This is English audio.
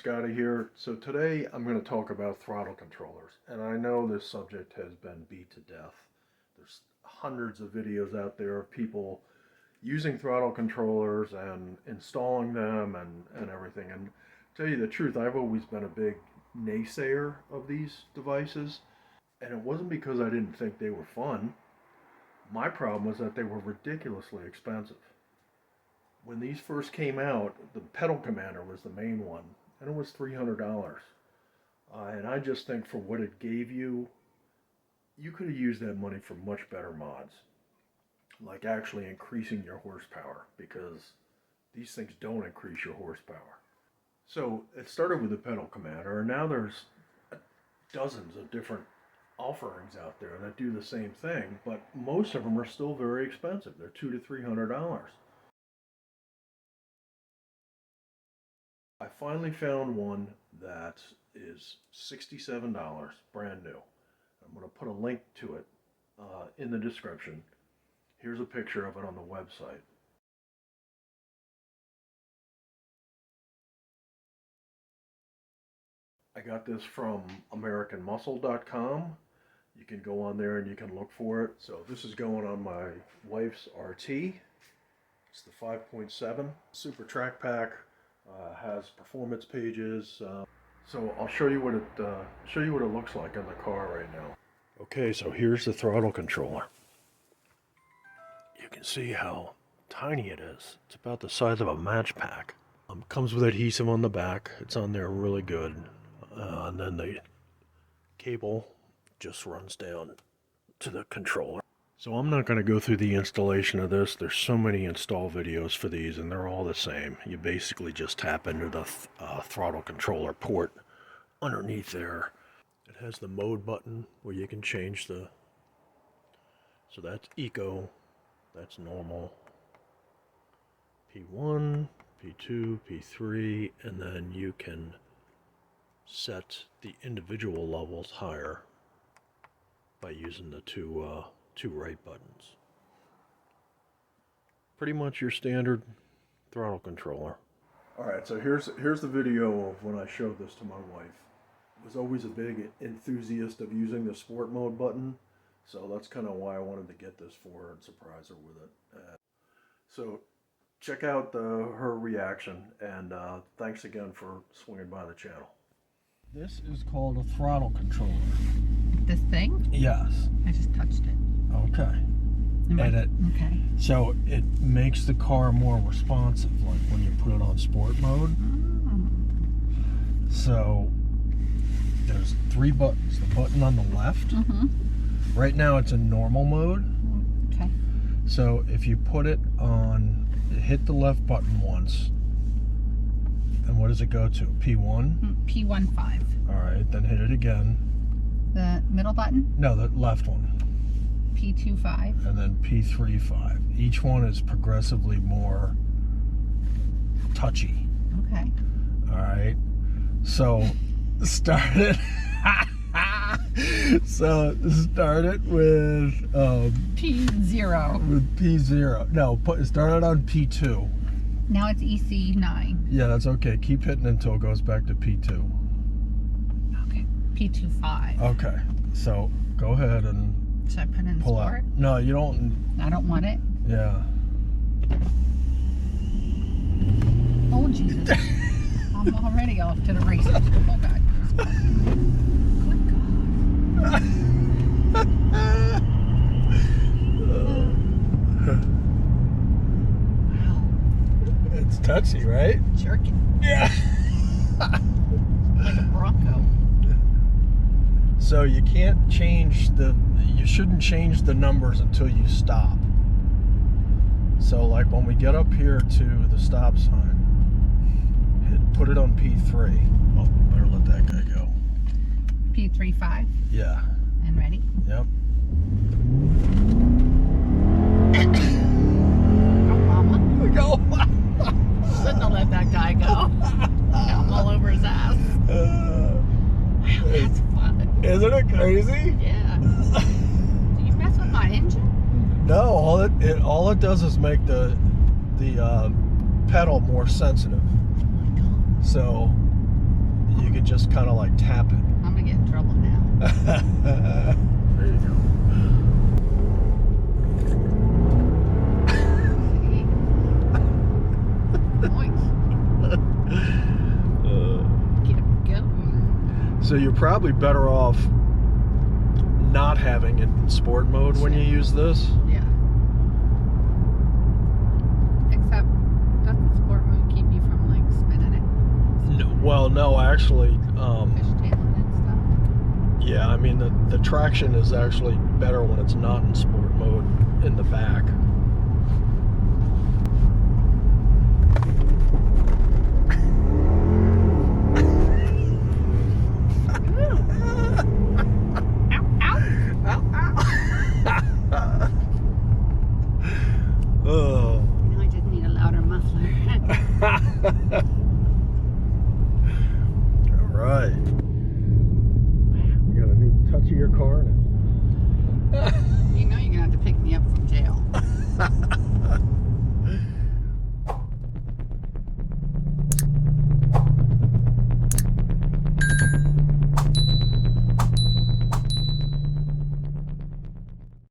Scotty here. So today I'm going to talk about throttle controllers. And I know this subject has been beat to death. There's hundreds of videos out there of people using throttle controllers and installing them and everything. And to tell you the truth, I've always been a big naysayer of these devices. And it wasn't because I didn't think they were fun. My problem was that they were ridiculously expensive. When these first came out, the pedal commander was the main one, and it was $300. And I just think for what it gave you, you could have used that money for much better mods, like actually increasing your horsepower, because these things don't increase your horsepower. So it started with the pedal commander, and now there's dozens of different offerings out there that do the same thing, but most of them are still very expensive. They're $200 to $300. I finally found one that is $67, brand new. I'm going to put a link to it in the description. Here's a picture of it on the website. I got this from AmericanMuscle.com. You can go on there and you can look for it. So this is going on my wife's RT. It's the 5.7 Super Track Pack. Has performance pages. So I'll show you what it looks like on the car right now. Okay, so here's the throttle controller. You can see how tiny it is. It's about the size of a match pack. Comes with adhesive on the back. It's on there really good. And then the cable just runs down to the controller. So I'm not going to go through the installation of this. There's so many install videos for these, and they're all the same. You basically just tap into the throttle controller port underneath there. It has the mode button where you can change the... So that's Eco, that's normal, P1, P2, P3, and then you can set the individual levels higher by using the two right buttons. Pretty much your standard throttle controller. Alright, so here's the video of when I showed this to my wife. I was always a big enthusiast of using the sport mode button, so that's kind of why I wanted to get this for her and surprise her with it. So check out her reaction, and thanks again for swinging by the channel. This is called a throttle controller. This thing? Yes. I just touched it. Okay. Okay. So it makes the car more responsive, like when you put it on sport mode. So there's 3 buttons. The button on the left. Right now it's in normal mode. Okay. So if you put it on, hit the left button once, and what does it go to? P1? P15. Alright, then hit it again. The middle button? No, the left one. P25. And then P35. Each one is progressively more touchy. Okay. Alright. So start it. So start it with P0. With P0. No, start it on P2. Now it's EC9. Yeah, that's okay. Keep hitting until it goes back to P2. Okay. P25. Okay. So go ahead and should I put in pull sport? out. No, you don't. I don't want it. Yeah. Oh Jesus! I'm already off to the races. Oh God! Good God! Wow. It's touchy, right? Jerking. Yeah. Like a Bronco. So you can't change you shouldn't change the numbers until you stop. So like when we get up here to the stop sign, put it on P3. Oh, better let that guy go. P35. Yeah. And ready? Yep. Go mama. Go. Shouldn't have let that guy go. I'm all over his ass. Wow, that's fun. Isn't it crazy? Yeah. Do you mess with my engine? No, all it does is make the pedal more sensitive. Oh my God. So could just kind of like tap it. I'm gonna get in trouble now. There you go. Get it going. So you're probably better off not having it in sport mode when you use this. Yeah. Except, doesn't sport mode keep you from like spinning it? No, well, no, actually, Fishtailing and stuff. yeah, I mean the traction is actually better when it's not in sport mode in the back. Oh. No, I just need a louder muffler. All right. You got a new touch of your car now. You know you're gonna have to pick me up from jail.